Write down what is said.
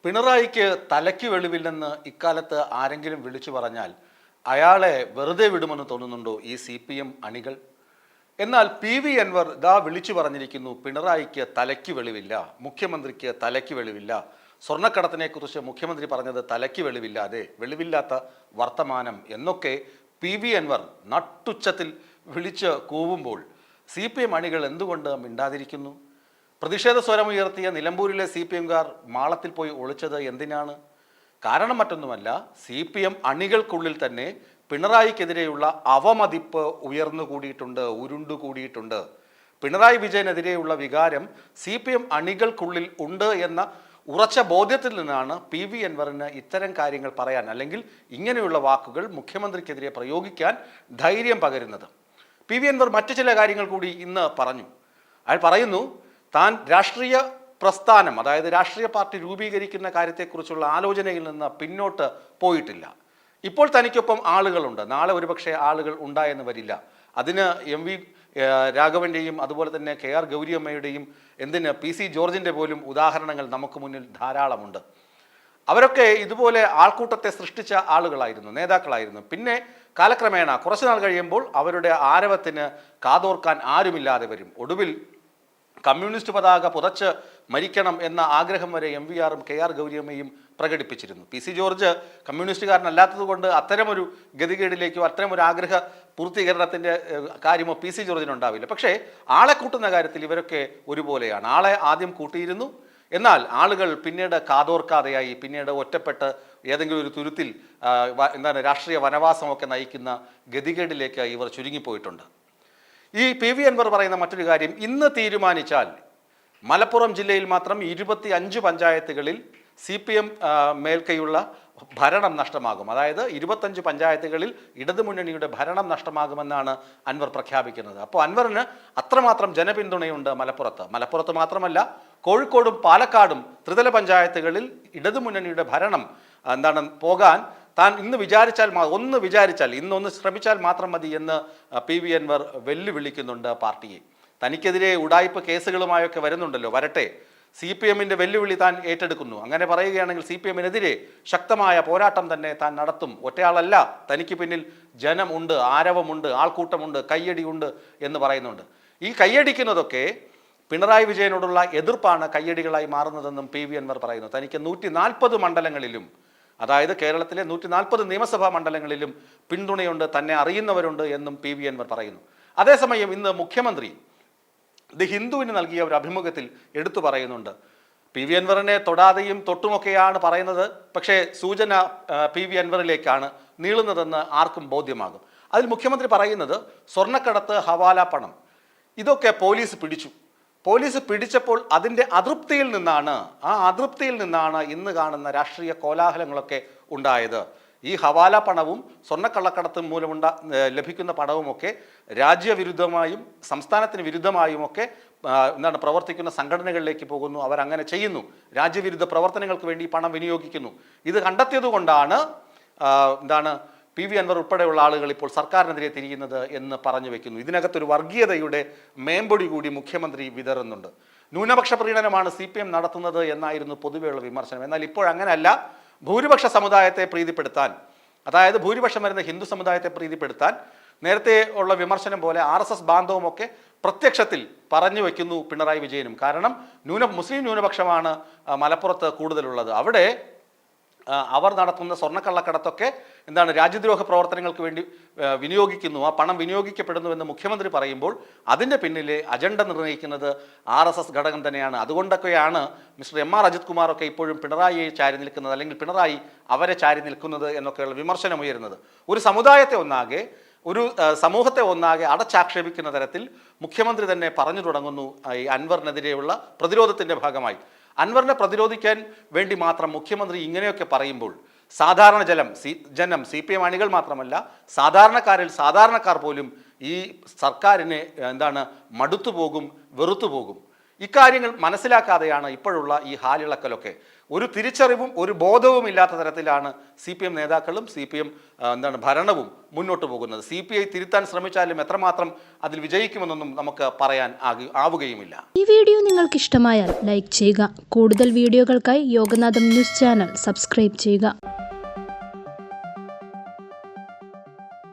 പിണറായിക്ക് തലയ്ക്ക് വെളിവില്ലെന്ന് ഇക്കാലത്ത് ആരെങ്കിലും വിളിച്ചു പറഞ്ഞാൽ അയാളെ വെറുതെ വിടുമെന്ന് തോന്നുന്നുണ്ടോ ഈ CPM അണികൾ? എന്നാൽ PV അൻവർ വിളിച്ചു പറഞ്ഞിരിക്കുന്നു, പിണറായിക്ക് തലയ്ക്ക് വെളിവില്ല, മുഖ്യമന്ത്രിക്ക് തലയ്ക്ക് വെളിവില്ല. സ്വർണ്ണക്കടത്തിനെ കുറിച്ച് മുഖ്യമന്ത്രി പറഞ്ഞത് തലയ്ക്ക് വെളിവില്ലാതെ, വെളിവില്ലാത്ത വർത്തമാനം എന്നൊക്കെ PV അൻവർ നട്ടുച്ചത്തിൽ വിളിച്ച് കൂവുമ്പോൾ CPM അണികൾ എന്തുകൊണ്ട് മിണ്ടാതിരിക്കുന്നു? പ്രതിഷേധ സ്വരമുയർത്തിയ നിലമ്പൂരിലെ CPMകാർ മാളത്തിൽ പോയി ഒളിച്ചത് എന്തിനാണ്? കാരണം മറ്റൊന്നുമല്ല, CPM അണികൾക്കുള്ളിൽ തന്നെ പിണറായിക്കെതിരെയുള്ള അവമതിപ്പ് ഉയർന്നുകൂടിയിട്ടുണ്ട്, ഉരുണ്ടുകൂടിയിട്ടുണ്ട്. പിണറായി വിജയനെതിരെയുള്ള വികാരം CPM അണികൾക്കുള്ളിൽ ഉണ്ട് എന്ന ഉറച്ച ബോധ്യത്തിൽ നിന്നാണ് PV അൻവറിന് ഇത്തരം കാര്യങ്ങൾ പറയാൻ, അല്ലെങ്കിൽ ഇങ്ങനെയുള്ള വാക്കുകൾ മുഖ്യമന്ത്രിക്കെതിരെ പ്രയോഗിക്കാൻ ധൈര്യം പകരുന്നത്. PV അൻവർ മറ്റു ചില കാര്യങ്ങൾ കൂടി ഇന്ന് പറഞ്ഞു. അയാൾ പറയുന്നു, താൻ രാഷ്ട്രീയ പ്രസ്ഥാനം, അതായത് രാഷ്ട്രീയ പാർട്ടി രൂപീകരിക്കുന്ന കാര്യത്തെക്കുറിച്ചുള്ള ആലോചനയിൽ നിന്ന് പിന്നോട്ട് പോയിട്ടില്ല. ഇപ്പോൾ തനിക്കൊപ്പം ആളുകളുണ്ട്, നാളെ ഒരുപക്ഷെ ആളുകൾ ഉണ്ടായെന്ന് വരില്ല. അതിന് MV രാഘവൻ്റെയും അതുപോലെ തന്നെ KR ഗൗരിയമ്മയുടെയും, എന്തിന് PC ജോർജിൻ്റെ പോലും ഉദാഹരണങ്ങൾ നമുക്ക് മുന്നിൽ ധാരാളമുണ്ട്. അവരൊക്കെ ഇതുപോലെ ആൾക്കൂട്ടത്തെ സൃഷ്ടിച്ച ആളുകളായിരുന്നു, നേതാക്കളായിരുന്നു. പിന്നെ കാലക്രമേണ കുറച്ചുനാൾ കഴിയുമ്പോൾ അവരുടെ ആരവത്തിന് കാതോർക്കാൻ ആരുമില്ലാതെ വരും. ഒടുവിൽ കമ്മ്യൂണിസ്റ്റ് പതാക പുതച്ച് മരിക്കണം എന്ന ആഗ്രഹം വരെ MVRും KR ഗൗരിയമ്മയും പ്രകടിപ്പിച്ചിരുന്നു. PC ജോർജ് കമ്മ്യൂണിസ്റ്റുകാരനല്ലാത്തത് കൊണ്ട് അത്തരമൊരു ഗതികേടിലേക്കോ അത്തരമൊരു ആഗ്രഹ പൂർത്തീകരണത്തിൻ്റെ കാര്യമോ PC ജോർജിനുണ്ടാവില്ല. പക്ഷേ ആളെ കൂട്ടുന്ന കാര്യത്തിൽ ഇവരൊക്കെ ഒരുപോലെയാണ്. ആളെ ആദ്യം കൂട്ടിയിരുന്നു, എന്നാൽ ആളുകൾ പിന്നീട് കാതോർക്കാതെയായി, പിന്നീട് ഒറ്റപ്പെട്ട് ഏതെങ്കിലും ഒരു തുരുത്തിൽ രാഷ്ട്രീയ വനവാസമൊക്കെ നയിക്കുന്ന ഗതികേടിലേക്ക് ഇവർ ചുരുങ്ങിപ്പോയിട്ടുണ്ട്. ഈ PV അൻവർ പറയുന്ന മറ്റൊരു കാര്യം, ഇന്ന് തീരുമാനിച്ചാൽ മലപ്പുറം ജില്ലയിൽ മാത്രം 25 പഞ്ചായത്തുകളിൽ CPM മേൽക്കൈയുള്ള ഭരണം നഷ്ടമാകും. അതായത് 25 പഞ്ചായത്തുകളിൽ ഇടതുമുന്നണിയുടെ ഭരണം നഷ്ടമാകുമെന്നാണ് അൻവർ പ്രഖ്യാപിക്കുന്നത്. അപ്പോൾ അൻവറിന് അത്രമാത്രം ജനപിന്തുണയുണ്ട് മലപ്പുറത്ത് മാത്രമല്ല, കോഴിക്കോടും പാലക്കാടും ത്രിതല പഞ്ചായത്തുകളിൽ ഇടതുമുന്നണിയുടെ ഭരണം പോകാൻ താൻ ഇന്നൊന്ന് ശ്രമിച്ചാൽ മാത്രം മതി എന്ന് PV അൻവർ വെല്ലുവിളിക്കുന്നുണ്ട് പാർട്ടിയെ. തനിക്കെതിരെ ഉഡായിപ്പ് കേസുകളുമായൊക്കെ വരുന്നുണ്ടല്ലോ, വരട്ടെ. CPMൻ്റെ വെല്ലുവിളി താൻ ഏറ്റെടുക്കുന്നു. അങ്ങനെ പറയുകയാണെങ്കിൽ CPMനെതിരെ ശക്തമായ പോരാട്ടം തന്നെ താൻ നടത്തും. ഒറ്റയാളല്ല, തനിക്ക് പിന്നിൽ ജനമുണ്ട്, ആരവമുണ്ട്, ആൾക്കൂട്ടമുണ്ട്, കയ്യടിയുണ്ട് എന്ന് പറയുന്നുണ്ട്. ഈ കയ്യടിക്കുന്നതൊക്കെ പിണറായി വിജയനോടുള്ള എതിർപ്പാണ് കയ്യടികളായി മാറുന്നതെന്നും PV അൻവർ പറയുന്നു. തനിക്ക് 140 മണ്ഡലങ്ങളിലും, അതായത് കേരളത്തിലെ 140 നിയമസഭാ മണ്ഡലങ്ങളിലും പിന്തുണയുണ്ട്, തന്നെ അറിയുന്നവരുണ്ട് എന്നും PV അൻവർ പറയുന്നു. അതേസമയം ഇന്ന് മുഖ്യമന്ത്രി ദി ഹിന്ദുവിന് നൽകിയ ഒരു അഭിമുഖത്തിൽ എടുത്തു പറയുന്നുണ്ട്, PV അൻവറിനെ തൊടാതെയും തൊട്ടുമൊക്കെയാണ് പറയുന്നത്, പക്ഷേ സൂചന PV അൻവറിലേക്കാണ് നീളുന്നതെന്ന് ആർക്കും ബോധ്യമാകും. അതിൽ മുഖ്യമന്ത്രി പറയുന്നത്, സ്വർണ്ണക്കടത്ത്, ഹവാല പണം, ഇതൊക്കെ പോലീസ് പിടിച്ചപ്പോൾ അതിൻ്റെ അതൃപ്തിയിൽ നിന്നാണ് ഇന്ന് കാണുന്ന രാഷ്ട്രീയ കോലാഹലങ്ങളൊക്കെ ഉണ്ടായത്. ഈ ഹവാല പണവും സ്വർണ്ണക്കള്ളക്കടത്തും മൂലം ലഭിക്കുന്ന പണവുമൊക്കെ രാജ്യവിരുദ്ധമായും സംസ്ഥാനത്തിന് വിരുദ്ധമായുമൊക്കെ പ്രവർത്തിക്കുന്ന സംഘടനകളിലേക്ക് പോകുന്നു. അവരങ്ങനെ ചെയ്യുന്നു, രാജ്യവിരുദ്ധ പ്രവർത്തനങ്ങൾക്ക് വേണ്ടി പണം വിനിയോഗിക്കുന്നു. ഇത് കണ്ടെത്തിയത് കൊണ്ടാണ് PV അൻവർ ഉൾപ്പെടെയുള്ള ആളുകൾ ഇപ്പോൾ സർക്കാരിനെതിരെ തിരിയുന്നത് എന്ന് പറഞ്ഞു വെക്കുന്നു. ഇതിനകത്തൊരു വർഗീയതയുടെ മേമ്പൊടി കൂടി മുഖ്യമന്ത്രി വിതറുന്നുണ്ട്. ന്യൂനപക്ഷ പ്രീണനമാണ് CPM നടത്തുന്നത് എന്നായിരുന്നു പൊതുവെയുള്ള വിമർശനം. എന്നാൽ ഇപ്പോഴങ്ങനെയല്ല. ഭൂരിപക്ഷ സമുദായത്തെ പ്രീതിപ്പെടുത്താൻ, അതായത് ഭൂരിപക്ഷം വരുന്ന ഹിന്ദു സമുദായത്തെ പ്രീതിപ്പെടുത്താൻ നേരത്തെ ഉള്ള വിമർശനം പോലെ RSS ബാന്ധവുമൊക്കെ പ്രത്യക്ഷത്തിൽ പറഞ്ഞു വയ്ക്കുന്നു പിണറായി വിജയനും. കാരണം മുസ്ലിം ന്യൂനപക്ഷമാണ് മലപ്പുറത്ത് കൂടുതലുള്ളത്. അവിടെ അവർ നടത്തുന്ന സ്വർണ്ണക്കള്ളക്കടത്തൊക്കെ രാജ്യദ്രോഹ പ്രവർത്തനങ്ങൾക്ക് വേണ്ടി വിനിയോഗിക്കുന്നു, ആ പണം വിനിയോഗിക്കപ്പെടുന്നുവെന്ന് മുഖ്യമന്ത്രി പറയുമ്പോൾ അതിൻ്റെ പിന്നിലെ അജണ്ട നിർണ്ണയിക്കുന്നത് RSS ഘടകം തന്നെയാണ്. അതുകൊണ്ടൊക്കെയാണ് മിസ്റ്റർ MR അജിത് കുമാറൊക്കെ ഇപ്പോഴും പിണറായിയെ ചാരി നിൽക്കുന്നത്, അല്ലെങ്കിൽ പിണറായി അവരെ ചാരി നിൽക്കുന്നത് എന്നൊക്കെയുള്ള വിമർശനം ഉയരുന്നത്. ഒരു സമൂഹത്തെ ഒന്നാകെ അടച്ചാക്ഷേപിക്കുന്ന തരത്തിൽ മുഖ്യമന്ത്രി തന്നെ പറഞ്ഞു തുടങ്ങുന്നു ഈ അൻവറിനെതിരെയുള്ള പ്രതിരോധത്തിൻ്റെ ഭാഗമായി. അൻവറിനെ പ്രതിരോധിക്കാൻ വേണ്ടി മാത്രം മുഖ്യമന്ത്രി ഇങ്ങനെയൊക്കെ പറയുമ്പോൾ സാധാരണ ജനം CPM അണികൾ മാത്രമല്ല, സാധാരണക്കാർ പോലും ഈ സർക്കാരിനെ മടുത്തുപോകും, വെറുത്തുപോകും. ഇക്കാര്യങ്ങൾ മനസ്സിലാക്കാതെയാണ് ഇപ്പോഴുള്ള ഈ ഹാലിളക്കലൊക്കെ. ഒരു തിരിച്ചറിവും ഒരു ബോധവും ഇല്ലാത്ത തരത്തിലാണ് CPM നേതാക്കളും CPM ഭരണവും മുന്നോട്ട് പോകുന്നത്. CPI തിരുത്താൻ ശ്രമിച്ചാലും എത്രമാത്രം അതിൽ വിജയിക്കുമെന്നൊന്നും നമുക്ക് പറയാൻ ആവുകയുമില്ല. ഈ വീഡിയോ നിങ്ങൾക്ക് ഇഷ്ടമായാൽ ലൈക്ക് ചെയ്യുക. കൂടുതൽ വീഡിയോകൾക്കായി യോഗനാഥം ന്യൂസ് ചാനൽ സബ്സ്ക്രൈബ് ചെയ്യുക.